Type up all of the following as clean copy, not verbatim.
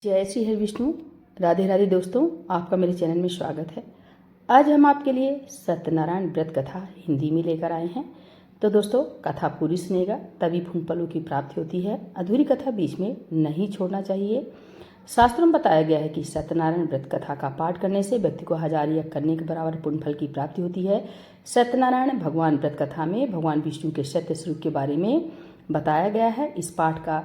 जय श्री हरि विष्णु। राधे राधे दोस्तों, आपका मेरे चैनल में स्वागत है। आज हम आपके लिए सत्यनारायण व्रत कथा हिंदी में लेकर आए हैं। तो दोस्तों, कथा पूरी सुनेगा तभी फूल फलों की प्राप्ति होती है। अधूरी कथा बीच में नहीं छोड़ना चाहिए। शास्त्रों में बताया गया है कि सत्यनारायण व्रत कथा का पाठ करने से व्यक्ति को 1000 यज्ञ करने के बराबर पुण्य फल की प्राप्ति होती है। सत्यनारायण भगवान व्रत कथा में भगवान विष्णु के सत्य स्वरूप के बारे में बताया गया है। इस पाठ का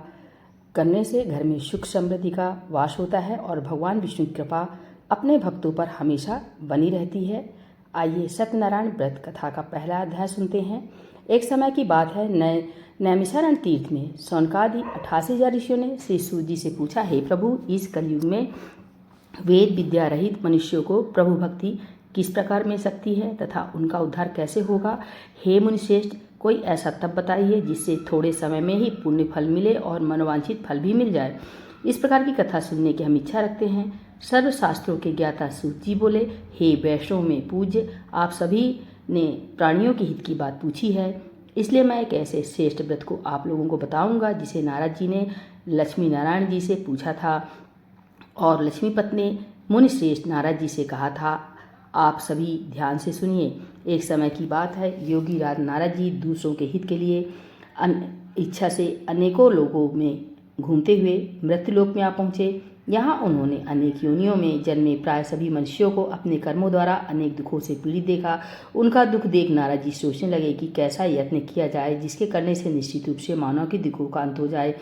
करने से घर में सुख समृद्धि का वास होता है और भगवान विष्णु की कृपा अपने भक्तों पर हमेशा बनी रहती है। आइए सत्यनारायण व्रत कथा का पहला अध्याय सुनते हैं। एक समय की बात है, नैमिषारण्य तीर्थ में सौनकादि 88,000 ऋषियों ने श्री सूत जी से पूछा, हे प्रभु, इस कलयुग में वेद विद्या रहित मनुष्यों को प्रभु भक्ति किस प्रकार मिल सकती है तथा उनका उद्धार कैसे होगा? हे मुनिश्रेष्ठ, कोई ऐसा तप बताइए जिससे थोड़े समय में ही पुण्य फल मिले और मनोवांछित फल भी मिल जाए। इस प्रकार की कथा सुनने की हम इच्छा रखते हैं। सर्वशास्त्रों के ज्ञाता सूत जी बोले, हे वैष्णव में पूज्य, आप सभी ने प्राणियों के हित की बात पूछी है, इसलिए मैं एक ऐसे श्रेष्ठ व्रत को आप लोगों को बताऊंगा जिसे नारद जी ने लक्ष्मी नारायण जी से पूछा था और लक्ष्मीपत ने मुनिश्रेष्ठ नारद जी से कहा था। आप सभी ध्यान से सुनिए। एक समय की बात है, योगी राज नारद जी दूसरों के हित के लिए इच्छा से अनेकों लोगों में घूमते हुए मृत्युलोक में आ पहुँचे। यहाँ उन्होंने अनेक योनियों में जन्मे प्राय सभी मनुष्यों को अपने कर्मों द्वारा अनेक दुखों से पीड़ित देखा। उनका दुख देख नारद जी सोचने लगे कि कैसा यत्न किया जाए जिसके करने से निश्चित रूप से मानव के दुखों का अंत हो जाए।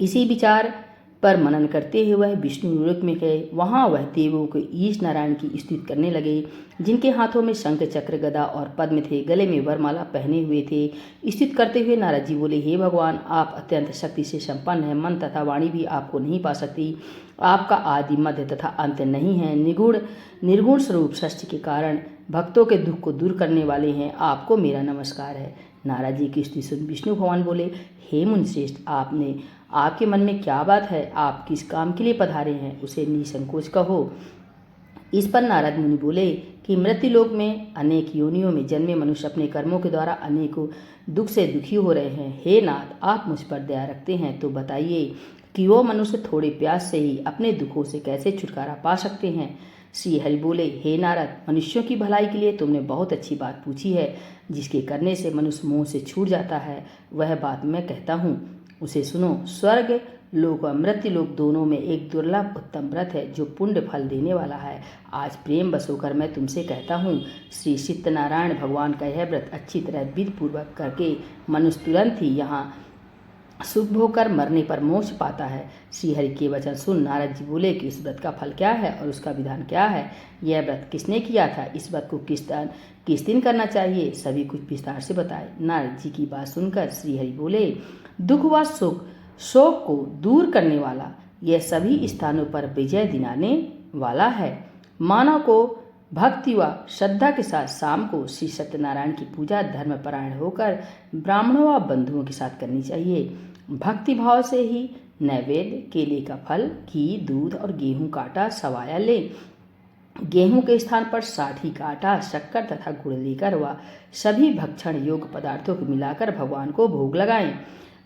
इसी विचार पर मनन करते हुए वह विष्णु लोक में गए। वहाँ वह देवों के ईश नारायण की स्तुति करने लगे, जिनके हाथों में शंख चक्र गदा और पद्म थे, गले में वरमाला पहने हुए थे। स्तुति करते हुए नारद जी बोले, हे भगवान, आप अत्यंत शक्ति से संपन्न हैं, मन तथा वाणी भी आपको नहीं पा सकती। आपका आदि मध्य तथा अंत नहीं है। निर्गुण स्वरूप षष्ठ के कारण भक्तों के दुख को दूर करने वाले हैं। आपको मेरा नमस्कार है। नारद जी की स्तुति सुन विष्णु भगवान बोले, हे मुनिश्रेष्ठ, आपके मन में क्या बात है? आप किस काम के लिए पधारे हैं, उसे निसंकोच कहो। इस पर नारद मुनि बोले कि मृत्युलोक में अनेक योनियों में जन्मे मनुष्य अपने कर्मों के द्वारा अनेकों दुख से दुखी हो रहे हैं। हे नाथ, आप मुझ पर दया रखते हैं तो बताइए कि वो मनुष्य थोड़े प्यास से ही अपने दुखों से कैसे छुटकारा पा सकते हैं? श्री हरि बोले, हे नारद, मनुष्यों की भलाई के लिए तुमने बहुत अच्छी बात पूछी है। जिसके करने से मनुष्य मोह से छूट जाता है, वह बात मैं कहता हूँ, उसे सुनो। स्वर्ग लोक और मृत्यु लोक दोनों में एक दुर्लभ उत्तम व्रत है जो पुण्य फल देने वाला है। आज प्रेम बस होकर मैं तुमसे कहता हूँ। श्री सत्यनारायण भगवान का यह व्रत अच्छी तरह विधि पूर्वक करके मनुष्य तुरंत ही यहाँ सुख भोग कर मरने पर मोक्ष पाता है। श्री हरि के वचन सुन नारद जी बोले कि इस व्रत का फल क्या है और उसका विधान क्या है? यह व्रत किसने किया था? इस व्रत को किस दिन करना चाहिए? सभी कुछ विस्तार से बताए। नारद जी की बात सुनकर श्री हरि बोले, दुख व शोक को दूर करने वाला, यह सभी स्थानों पर विजय दिलाने वाला है। मानव को भक्ति व श्रद्धा के साथ शाम को श्री सत्यनारायण की पूजा धर्मपरायण होकर ब्राह्मणों व बंधुओं के साथ करनी चाहिए। भक्ति भाव से ही नैवेद्य, केले का फल, घी, दूध और गेहूं का आटा सवाया ले। गेहूं के स्थान पर साठी का आटा, शक्कर तथा गुड़ लेकर व सभी भक्षण योग्य पदार्थों को मिलाकर भगवान को भोग लगाएं।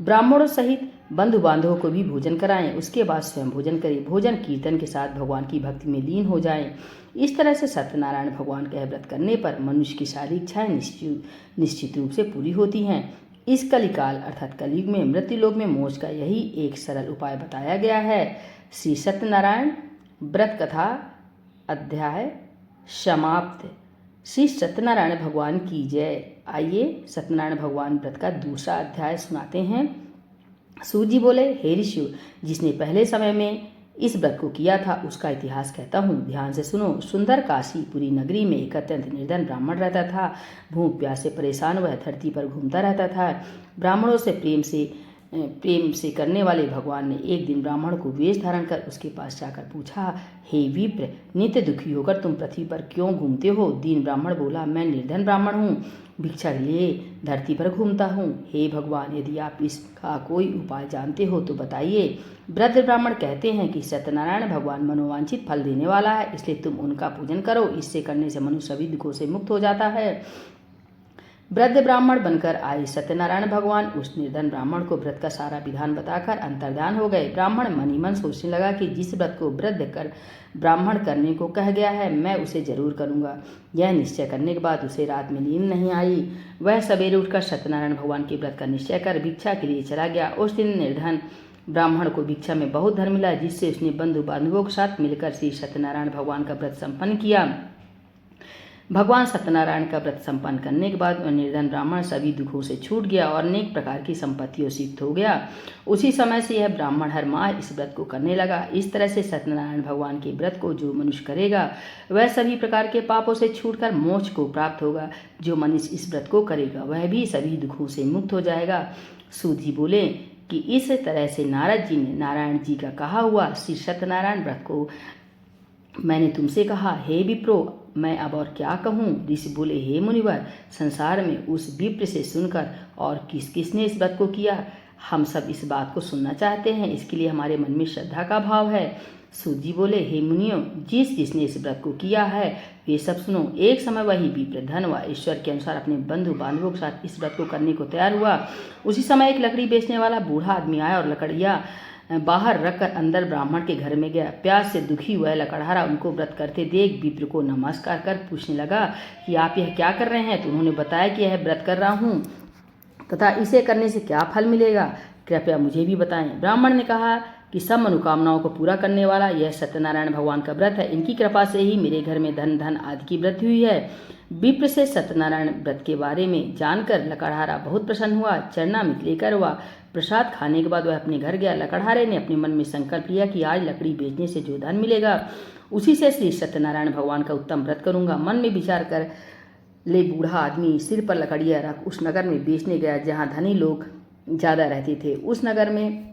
ब्राह्मणों सहित बंधु बांधवों को भी भोजन कराएं। उसके बाद स्वयं भोजन करें। भोजन कीर्तन के साथ भगवान की भक्ति में लीन हो जाएं। इस तरह से सत्यनारायण भगवान का व्रत करने पर मनुष्य की सारी इच्छाएं निश्चित रूप से पूरी होती हैं। इस कलिकाल अर्थात कलयुग में मृत्युलोक में मोक्ष का यही एक सरल उपाय बताया गया है। श्री सत्यनारायण व्रत कथा अध्याय समाप्त। श्री सत्यनारायण भगवान की जय। आइए सत्यनारायण भगवान व्रत का दूसरा अध्याय सुनाते हैं। सूत जी बोले, हे ऋषियों, जिसने पहले समय में इस व्रत को किया था उसका इतिहास कहता हूँ, ध्यान से सुनो। सुंदर काशीपुरी नगरी में एक अत्यंत निर्धन ब्राह्मण रहता था। भूख प्यास से परेशान वह धरती पर घूमता रहता था। ब्राह्मणों से प्रेम से करने वाले भगवान ने एक दिन ब्राह्मण को वेश धारण कर उसके पास जाकर पूछा, हे विप्र, नित्य दुखी होकर तुम पृथ्वी पर क्यों घूमते हो? दीन ब्राह्मण बोला, मैं निर्धन ब्राह्मण हूँ, भिक्षा के लिए धरती पर घूमता हूँ। हे भगवान, यदि आप इसका कोई उपाय जानते हो तो बताइए। वृद्ध ब्राह्मण कहते हैं कि सत्यनारायण भगवान मनोवांछित फल देने वाला है, इसलिए तुम उनका पूजन करो। इससे करने से मनुष्य सभी दुखों से मुक्त हो जाता है। वृद्ध ब्राह्मण बनकर आए सत्यनारायण भगवान उस निर्धन ब्राह्मण को व्रत का सारा विधान बताकर अंतर्धान हो गए। ब्राह्मण मन ही मन सोचने लगा कि जिस व्रत को वृद्ध कर ब्राह्मण करने को कह गया है, मैं उसे जरूर करूंगा। यह निश्चय करने के बाद उसे रात में नींद नहीं आई। वह सवेरे उठकर सत्यनारायण भगवान के व्रत का निश्चय कर भिक्षा के लिए चला गया। उस दिन निर्धन ब्राह्मण को भिक्षा में बहुत धन मिला, जिससे उसने बंधु बांधवों के साथ मिलकर श्री सत्यनारायण भगवान का व्रत संपन्न किया। भगवान सत्यनारायण का व्रत संपन्न करने के बाद वह निर्धन ब्राह्मण सभी दुखों से छूट गया और अनेक प्रकार की संपत्तियों से युक्त हो गया। उसी समय से यह ब्राह्मण हर माह इस व्रत को करने लगा। इस तरह से सत्यनारायण भगवान के व्रत को जो मनुष्य करेगा वह सभी प्रकार के पापों से छूटकर मोक्ष को प्राप्त होगा। जो मनुष्य इस व्रत को करेगा वह भी सभी दुखों से मुक्त हो जाएगा। सूत जी बोले कि इस तरह से नारद जी ने नारायण जी का कहा हुआ श्री सत्यनारायण व्रत को मैंने तुमसे कहा। हे विप्रो, मैं अब और क्या कहूँ। ऋषि बोले, हे मुनिवर, संसार में उस विप्र से सुनकर और किस किसने इस व्रत को किया, हम सब इस बात को सुनना चाहते हैं। इसके लिए हमारे मन में श्रद्धा का भाव है। सूत जी बोले, हे मुनियों, जिस जिसने इस व्रत को किया है वे सब सुनो। एक समय वही विप्र धन व ईश्वर के अनुसार अपने बंधु बांधवों के साथ इस व्रत को करने को तैयार हुआ। उसी समय एक लकड़ी बेचने वाला बूढ़ा आदमी आया और लकड़ियाँ बाहर रखकर अंदर ब्राह्मण के घर में गया। प्यास से दुखी हुआ लकड़हारा उनको व्रत करते देख विप्र को नमस्कार कर पूछने लगा कि आप यह क्या कर रहे हैं। तो उन्होंने बताया कि यह व्रत कर रहा हूँ तथा इसे करने से क्या फल मिलेगा, कृपया मुझे भी बताएं। ब्राह्मण ने कहा कि सब मनोकामनाओं को पूरा करने वाला यह सत्यनारायण भगवान का व्रत है। इनकी कृपा से ही मेरे घर में धन आदि की वृद्धि हुई है। विप्र से सत्यनारायण व्रत के बारे में जानकर लकड़हारा बहुत प्रसन्न हुआ। चरणामृत लेकर वह प्रसाद खाने के बाद वह अपने घर गया। लकड़हारे ने अपने मन में संकल्प लिया कि आज लकड़ी बेचने से जो धन मिलेगा उसी से श्री सत्यनारायण भगवान का उत्तम व्रत करूंगा। मन में विचार कर ले बूढ़ा आदमी सिर पर लकड़ियाँ रख उस नगर में बेचने गया जहाँ धनी लोग ज़्यादा रहते थे। उस नगर में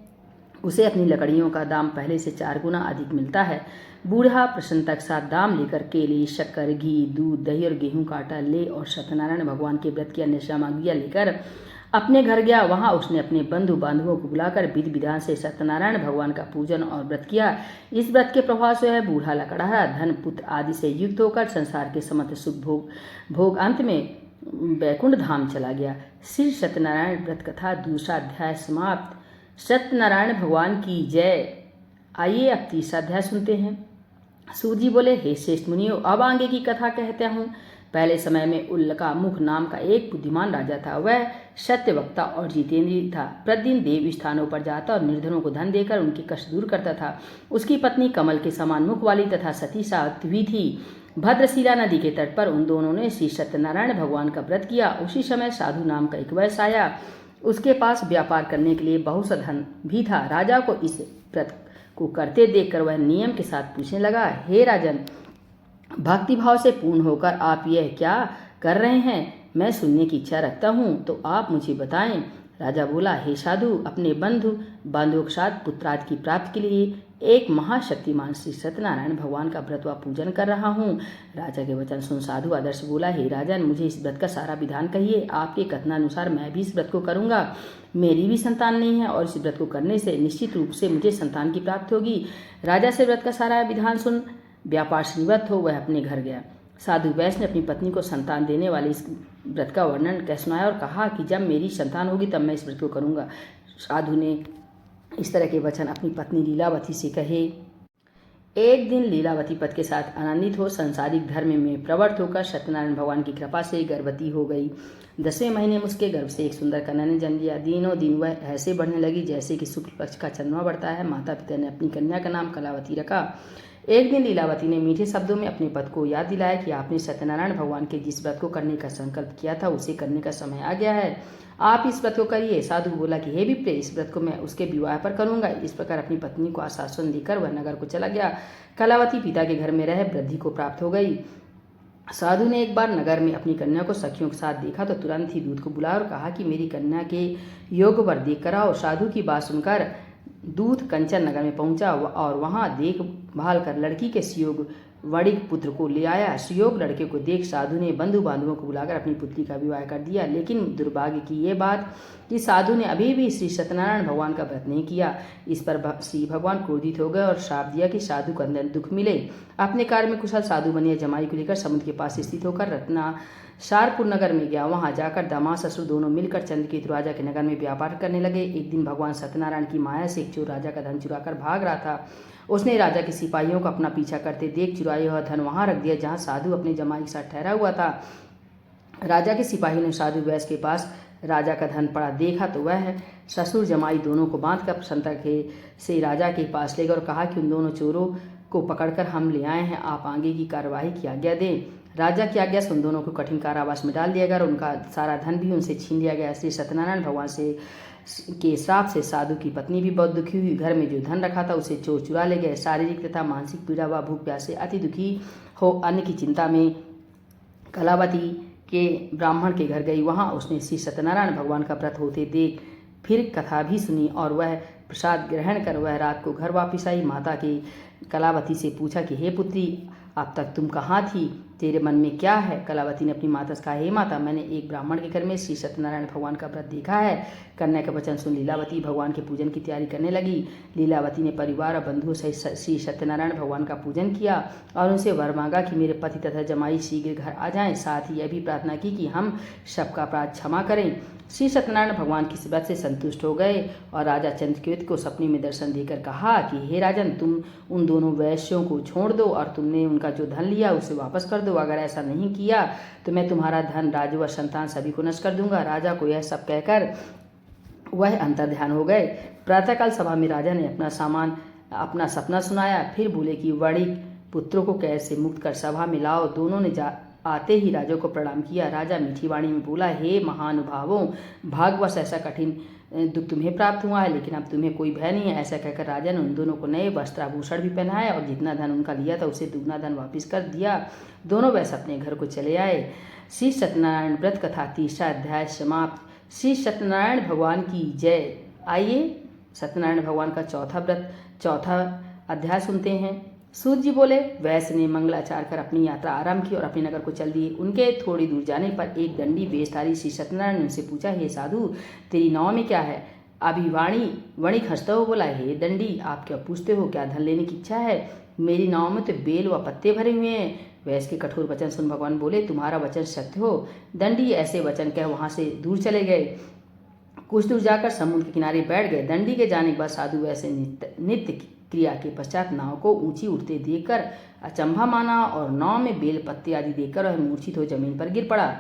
उसे अपनी लकड़ियों का दाम पहले से 4 गुना अधिक मिलता है। बूढ़ा प्रसन्नता के साथ दाम लेकर केले, शक्कर, घी, दूध, दही और गेहूं का आटा ले और सत्यनारायण भगवान के व्रत की अन्य सामग्रियां लेकर अपने घर गया। वहां उसने अपने बंधु बांधवों को बुलाकर विधि विधान से सत्यनारायण भगवान का पूजन और व्रत किया। इस व्रत के प्रभाव से वह बूढ़ा लकड़हारा धन पुत्र आदि से युक्त होकर संसार के समस्त सुख भोग अंत में वैकुंठ धाम चला गया। श्री सत्यनारायण व्रत कथा दूसरा अध्याय समाप्त। सत्यनारायण भगवान की जय। आइए अब तीसरा अध्याय सुनते हैं। सूत जी बोले, हे श्रेष्ठ मुनियों, अब आगे की कथा कहता हूँ। पहले समय में उल्का मुख नाम का एक बुद्धिमान राजा था। वह सत्यवक्ता और जितेंद्रिय था। प्रतिदिन देव स्थानों पर जाता और निर्धनों को धन देकर उनके कष्ट दूर करता था। उसकी पत्नी कमल के समान मुख वाली तथा सती साध्वी थी। भद्रशिला नदी के तट पर उन दोनों ने श्री सत्यनारायण भगवान का व्रत किया। उसी समय साधु नाम का एक वैश्य आया। उसके पास व्यापार करने के लिए बहुत सा धन भी था। राजा को इस व्रत को करते देखकर वह नियम के साथ पूछने लगा, हे राजन, भक्तिभाव से पूर्ण होकर आप यह क्या कर रहे हैं? मैं सुनने की इच्छा रखता हूँ, तो आप मुझे बताएं। राजा बोला, हे साधु, अपने बंधु बांधवों के साथ पुत्राद की प्राप्ति के लिए एक महाशक्तिमान श्री सत्यनारायण भगवान का व्रत व पूजन कर रहा हूँ। राजा के वचन सुन साधु आदर्श बोला, हे राजन, मुझे इस व्रत का सारा विधान कहिए। आपके कथनानुसार मैं भी इस व्रत को करूँगा। मेरी भी संतान नहीं है और इस व्रत को करने से निश्चित रूप से मुझे संतान की प्राप्ति होगी। राजा से व्रत का सारा विधान सुन व्यापार श्रीवत हो वह अपने घर गया। साधु वैश्य ने अपनी पत्नी को संतान देने वाले इस व्रत का वर्णन कह सुनाया और कहा कि जब मेरी संतान होगी तब मैं इस व्रत को करूँगा। साधु ने इस तरह के वचन अपनी पत्नी लीलावती से कहे। एक दिन लीलावती पति के साथ आनंदित हो सांसारिक धर्म में प्रवृत्त होकर सत्यनारायण भगवान की कृपा से गर्भवती हो गई। 10वें महीने में उसके गर्भ से एक सुंदर कन्या ने जन्म लिया। दिनों दिन वह ऐसे बढ़ने लगी जैसे कि शुक्ल पक्ष का चंद्रमा बढ़ता है। माता पिता ने अपनी कन्या का नाम कलावती रखा। एक दिन लीलावती ने मीठे शब्दों में अपने पति को याद दिलाया कि आपने सत्यनारायण भगवान के जिस व्रत को करने का संकल्प किया था उसे करने का समय आ गया है। आप इस व्रत को करिए। साधु बोला कि हे विप्र, इस व्रत को मैं उसके विवाह पर करूंगा। इस प्रकार अपनी पत्नी को आश्वासन देकर वह नगर को चला गया। कलावती पिता के घर में रह वृद्धि को प्राप्त हो गई। साधु ने एक बार नगर में अपनी कन्या को सखियों के साथ देखा तो तुरंत ही दूत को बुलाया और कहा कि मेरी कन्या के योग वर देख कर आओ। साधु की बात सुनकर दूत कंचन नगर में पहुंचा और वहां देखभाल कर लड़की के सुयोग वणिक पुत्र को ले आया। सुयोग लड़के को देख साधु ने बंधु बांधवों को बुलाकर अपनी पुत्री का विवाह कर दिया। लेकिन दुर्भाग्य की ये बात कि साधु ने अभी भी श्री सत्यनारायण भगवान का व्रत नहीं किया। इस पर श्री भगवान क्रोधित हो गए और श्राप दिया कि साधु को अंदर दुख मिले। अपने कार्य में कुशल साधु बनिया जमाई को लेकर समुद्र के पास स्थित होकर रत्नासारपुर नगर में गया। वहां जाकर दामाद ससुर दोनों मिलकर चंद्रकेतु राजा के नगर में व्यापार करने लगे। एक दिन भगवान सत्यनारायण की माया से एक चोर राजा का धन चुराकर भाग रहा था। उसने राजा के सिपाहियों को अपना पीछा करते देख चुराया हुआ धन वहां रख दिया जहां साधु अपने जमाई के साथ ठहरा हुआ था। राजा के सिपाही ने साधु वैश्य के पास राजा का धन पड़ा देखा तो वह ससुर जमाई दोनों को बांधकर प्रसन्नता से राजा के पास ले गए और कहा कि उन दोनों चोरों को पकड़कर हम ले आए हैं, आप आगे की कार्यवाही की आज्ञा दें। राजा की आज्ञा से उन दोनों को कठिन कारावास में डाल दिया गया और उनका सारा धन भी उनसे छीन लिया गया। श्री सत्यनारायण भगवान के श्राप से साधु की पत्नी भी बहुत दुखी हुई। घर में जो धन रखा था उसे चोर चुरा ले गए। शारीरिक तथा मानसिक पीड़ा व भूख प्यास से अति दुखी हो अन्न की चिंता में कलावती के ब्राह्मण के घर गई। वहां उसने श्री सत्यनारायण भगवान का व्रत होते देख फिर कथा भी सुनी और वह प्रसाद ग्रहण कर वह रात को घर वापिस आई। माता की कलावती से पूछा कि हे पुत्री, अब तक तुम कहाँ थी, तेरे मन में क्या है? कलावती ने अपनी माता से कहा, हे माता, मैंने एक ब्राह्मण के घर में श्री सत्यनारायण भगवान का व्रत देखा है। कन्या का वचन सुन लीलावती भगवान के पूजन की तैयारी करने लगी। लीलावती ने परिवार और बंधुओं सहित श्री सत्यनारायण भगवान का पूजन किया और उनसे वर मांगा कि मेरे पति तथा जमाई शीघ्र घर आ जाएं। साथ ही यह भी प्रार्थना की कि हम सबका अपराध क्षमा करें। श्री सत्यनारायण भगवान की इस व्रत से संतुष्ट हो गए और राजा चंद्रकेतु को सपने में दर्शन देकर कहा कि हे राजन, तुम उन दोनों वैश्यों को छोड़ दो और तुमने उनका जो धन लिया उसे वापस कर दो। अगर ऐसा नहीं किया तो मैं तुम्हारा धन, राज्य व संतान सभी को नष्ट कर दूंगा। राजा को यह सब कहकर वह अंतर्ध्यान हो गए। प्रातःकाल सभा में राजा ने अपना सपना सुनाया। फिर बोले कि वणिक पुत्रों को कैद से मुक्त कर सभा में लाओ। दोनों ने आते ही राजा को प्रणाम किया। राजा मीठी वाणी में बोला, हे महानुभावों, भाग्यवश ऐसा कठिन दुख तुम्हें प्राप्त हुआ है, लेकिन अब तुम्हें कोई भय नहीं है। ऐसा कहकर राजा ने उन दोनों को नए वस्त्राभूषण भी पहनाए और जितना धन उनका लिया था उसे दुगना धन वापस कर दिया। दोनों वैसे अपने घर को चले आए। श्री सत्यनारायण व्रत कथा तीसरा अध्याय समाप्त। श्री सत्यनारायण भगवान की जय। आइए सत्यनारायण भगवान का चौथा अध्याय सुनते हैं। सूत जी बोले, वैश्य ने मंगलाचार कर अपनी यात्रा आरंभ की और अपने नगर को चल दिए। उनके थोड़ी दूर जाने पर एक दंडी वेशधारी श्री सत्यनारायण ने उनसे पूछा, हे साधु, तेरी नाव में क्या है? अभी वणिक हंसता हुआ बोला, हे दंडी, आप क्या पूछते हो? क्या धन लेने की इच्छा है? मेरी नाव में तो बेल व पत्ते भरे हुए हैं। वैश्य के कठोर वचन सुन भगवान बोले, तुम्हारा वचन सत्य हो। दंडी ऐसे वचन कह वहां से दूर चले गए। कुछ दूर जाकर समुद्र के किनारे बैठ गए। दंडी के जाने के बाद साधु वैसे नित्य क्रिया के पश्चात नाव को ऊंची उठते देखकर अचंभा माना और नाव में बेल पत्ते आदि देखकर वह मूर्छित हो जमीन पर गिर पड़ा।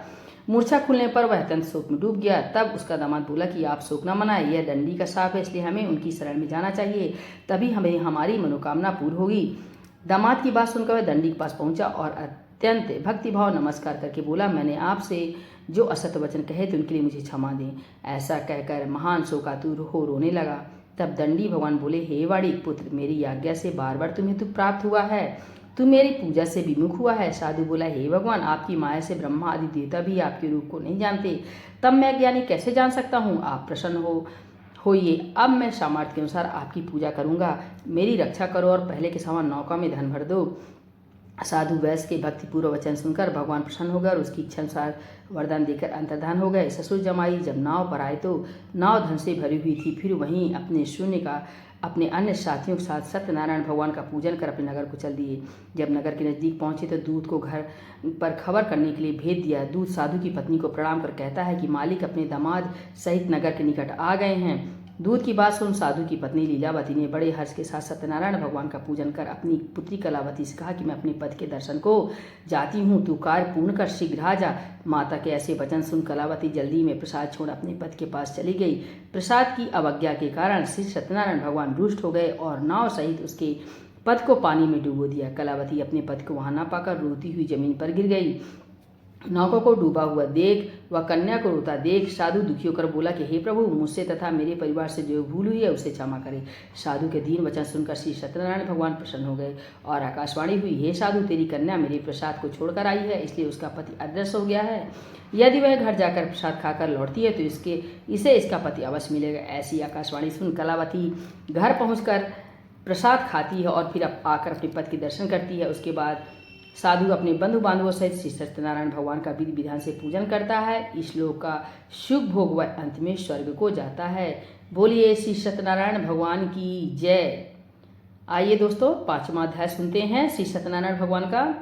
मूर्छा खुलने पर वह अत्यंत शोक में डूब गया। तब उसका दामाद बोला कि आप शोक न मनाएं, यह दंडी का शाप है, इसलिए हमें उनकी शरण में जाना चाहिए, तभी हमें हमारी मनोकामना पूर्ण होगी। दामाद की बात सुनकर वह दंडी के पास पहुंचा और अत्यंत भक्तिभाव नमस्कार करके बोला, मैंने आपसे जो असत्य वचन कहे थे उनके लिए मुझे क्षमा दें। ऐसा कहकर महान शोकातुर हो रोने लगा। तब दंडी भगवान बोले, हे वणिक पुत्र, मेरी आज्ञा से बार बार तुम्हें दुख प्राप्त हुआ है, तू मेरी पूजा से विमुख हुआ है। साधु बोला, हे भगवान, आपकी माया से ब्रह्मा आदि देवता भी आपके रूप को नहीं जानते, तब मैं ज्ञानी कैसे जान सकता हूँ? आप प्रसन्न होइए, अब मैं सामर्थ्य के अनुसार आपकी पूजा करूँगा। मेरी रक्षा करो और पहले के समान नौका में धन भर दो। साधु वैश्य के भक्तिपूर्व वचन सुनकर भगवान प्रसन्न हो गए और उसकी इच्छा अनुसार वरदान देकर अंतर्धान हो गए। ससुर जमाई जब नाव पर आए तो नाव धन से भरी हुई थी। फिर वहीं अपने अन्य साथियों के साथ सत्यनारायण भगवान का पूजन कर अपने नगर को चल दिए। जब नगर के नजदीक पहुंचे तो दूत को घर पर खबर करने के लिए भेज दिया। दूत साधु की पत्नी को प्रणाम कर कहता है कि मालिक अपने दामाद सहित नगर के निकट आ गए हैं। दूत की बात सुन साधु की पत्नी लीलावती ने बड़े हर्ष के साथ सत्यनारायण भगवान का पूजन कर अपनी पुत्री कलावती से कहा कि मैं अपने पति के दर्शन को जाती हूँ, तू कार्य पूर्ण कर शीघ्र आ जा। माता के ऐसे वचन सुन कलावती जल्दी में प्रसाद छोड़ अपने पति के पास चली गई। प्रसाद की अवज्ञा के कारण श्री सत्यनारायण भगवान रुष्ट हो गए और नाव सहित उसके पति को पानी में डुबो दिया। कलावती अपने पति को वहां न पाकर रोती हुई जमीन पर गिर गई। नौका को डूबा हुआ देख व कन्या को रोता देख साधु दुखी होकर बोला कि हे प्रभु, मुझसे तथा मेरे परिवार से जो भूल हुई है उसे क्षमा करें। साधु के दीन वचन सुनकर श्री सत्यनारायण भगवान प्रसन्न हो गए और आकाशवाणी हुई, हे साधु, तेरी कन्या मेरे प्रसाद को छोड़कर आई है, इसलिए उसका पति अदृश्य हो गया है। यदि वह घर जाकर प्रसाद खाकर लौटती है तो इसे इसका पति अवश्य मिलेगा। ऐसी आकाशवाणी सुन कलावती घर पहुंचकर प्रसाद खाती है और फिर आकर अपने पति के दर्शन करती है। उसके बाद साधु अपने बंधु बांधवों सहित श्री सत्यनारायण भगवान का विधि विधान से पूजन करता है। इस लोक का सुख भोग वह अंत में स्वर्ग को जाता है। बोलिए श्री सत्यनारायण भगवान की जय। आइए दोस्तों 5वां अध्याय सुनते हैं श्री सत्यनारायण भगवान का।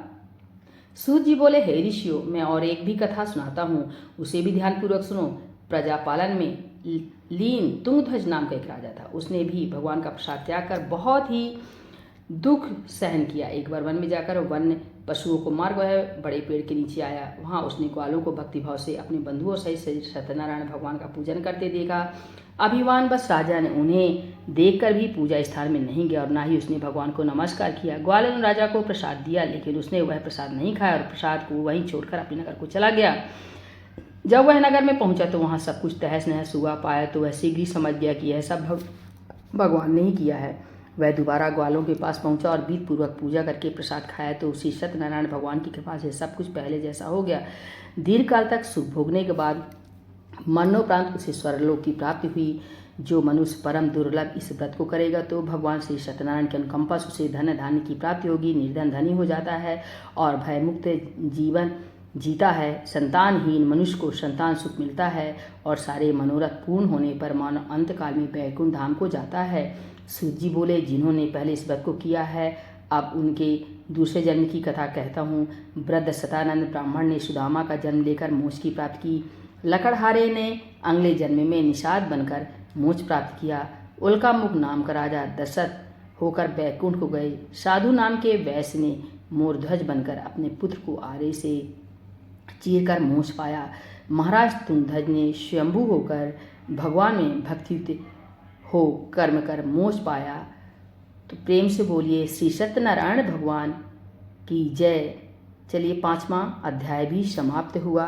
सूत जी बोले, हे ऋषियों, मैं और एक भी कथा सुनाता हूँ, उसे भी ध्यानपूर्वक सुनो। प्रजापालन में लीन तुंगध्वज नाम का एक राजा था। उसने भी भगवान का प्रसाद त्याग कर बहुत ही दुख सहन किया। एक बार वन में जाकर वन्य पशुओं को मार वह बड़े पेड़ के नीचे आया। वहाँ उसने ग्वालों को भक्तिभाव से अपने बंधुओं सहित सत्यनारायण भगवान का पूजन करते देखा। अभिमान बस राजा ने उन्हें देखकर भी पूजा स्थान में नहीं गया और ना ही उसने भगवान को नमस्कार किया। ग्वालों ने राजा को प्रसाद दिया, लेकिन उसने वह प्रसाद नहीं खाया और प्रसाद को वहीं छोड़कर अपने नगर को चला गया। जब वह नगर में पहुंचा तो वहाँ सब कुछ तहस नहस हुआ पाया तो वह शीघ्र ही समझ गया कि यह सब भगवान ने ही किया है। वह दोबारा ग्वालों के पास पहुंचा और विधि पूर्वक पूजा करके प्रसाद खाया तो उसी सत्यनारायण भगवान की कृपा से सब कुछ पहले जैसा हो गया। दीर्घ काल तक सुख भोगने के बाद मरणोपरांत उसे स्वर्गलोक की प्राप्ति हुई। जो मनुष्य परम दुर्लभ इस व्रत को करेगा तो भगवान श्री सत्यनारायण के अनुकंपा से उसे धन धान्य की प्राप्ति होगी। निर्धन धनी हो जाता है और भयमुक्त जीवन जीता है। संतानहीन मनुष्य को संतान सुख मिलता है और सारे मनोरथ पूर्ण होने पर मानव अंत काल में वैकुंठ धाम को जाता है। सूत जी बोले, जिन्होंने पहले इस व्रत को किया है अब उनके दूसरे जन्म की कथा कहता हूँ। वृद्ध सतानंद ब्राह्मण ने सुदामा का जन्म लेकर मोक्ष की प्राप्ति की। लकड़हारे ने अगले जन्म में निषाद बनकर मोक्ष प्राप्त किया। उल्कामुख नाम का राजा दशरथ होकर बैकुंठ को गए। साधु नाम के वैश्य ने मोरध्वज बनकर अपने पुत्र को आरे से चीरकर मोक्ष पाया। महाराज तुंगध्वज ने स्वयंभू होकर भगवान में भक्तियुक्त हो कर्म कर मोक्ष पाया। तो प्रेम से बोलिए श्री सत्यनारायण भगवान की जय। चलिए 5वां अध्याय भी समाप्त हुआ।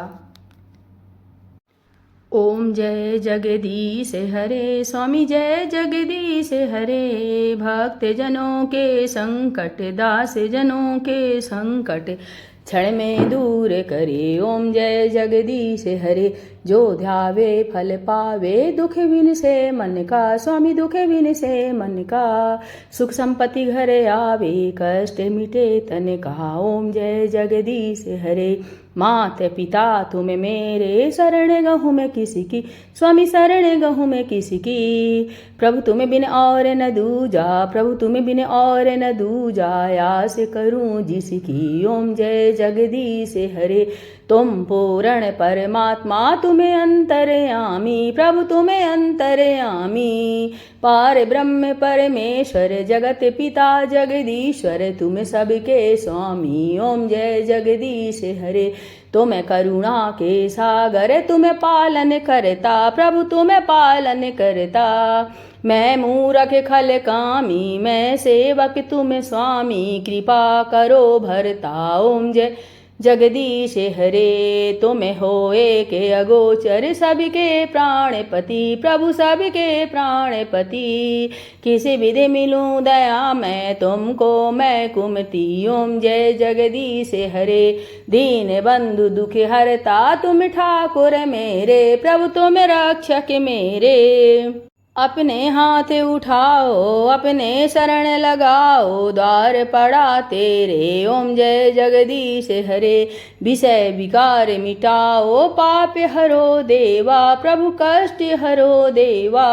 ओम जय जगदीश हरे, स्वामी जय जगदीश हरे। भक्त जनों के संकट, दास जनों के संकट क्षण में दूर करे। ओम जय जगदीश हरे, जो ध्यावे फल पावे। दुख विन से मन का, स्वामी दुख विन से मन का। सुख संपत्ति घर आवे, कष्ट मिटे तन का। ओम जय जगदीश हरे। मात पिता तुम मेरे, शरण गहूँ मैं किसी की, स्वामी शरण गहूँ मैं किसी की। प्रभु तुम बिन और न दूजा, प्रभु तुम बिन और न दूजा। आस करूँ जिसकी। ओम जय जगदीश हरे। तुम पूर्ण परमात्मा, तुम्हें अंतर्यामी, प्रभु तुम्हें अंतर्यामी। पार ब्रह्म परमेश्वर, जगत पिता जगदीश्वर, तुम सबके स्वामी। ओम जय जगदीश हरे। तुम्हें करुणा के सागर, तुम्हें पालन करता, प्रभु तुम्हें पालन करता। मैं मूरख खल कामी, मैं सेवक तुम स्वामी, कृपा करो भरता। ओम जय जगदीश हरे। तुम होए के अगोचर, सबके प्राणपति, प्रभु सबके प्राणपति। किसी विधि मिलूं दया मैं तुमको, मैं कुमति। ओम जय जगदीश हरे। दीन बंधु दुख हरता, तुम ठाकुर मेरे, प्रभु तुम रक्षक मेरे। अपने हाथ उठाओ, अपने शरण लगाओ, द्वार पड़ा तेरे। ओम जय जगदीश हरे। विषय विकार मिटाओ, पाप हरो देवा, प्रभु कष्ट हरो देवा।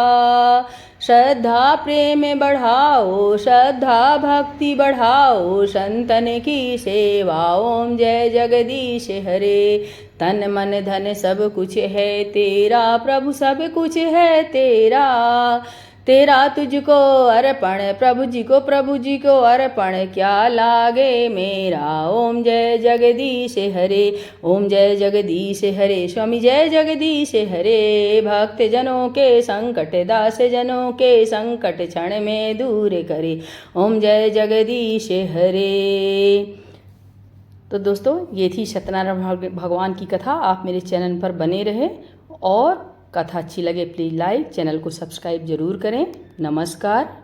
श्रद्धा प्रेम बढ़ाओ, श्रद्धा भक्ति बढ़ाओ, संतन की सेवा। ओम जय जगदीश हरे। तन मन धन सब कुछ है तेरा, प्रभु सब कुछ है तेरा। तेरा तुझको अर्पण, प्रभु जी को अर्पण, क्या लागे मेरा। ओम जय जगदीश हरे। ओम जय जगदीश हरे। स्वामी जय जगदीश हरे। भक्त जनों के संकट, दास जनों के संकट क्षण में दूर करे। ओम जय जगदीश हरे। तो दोस्तों ये थी सत्यनारायण भगवान की कथा। आप मेरे चैनल पर बने रहे और कथा अच्छी लगे प्लीज़ लाइक, चैनल को सब्सक्राइब जरूर करें। नमस्कार।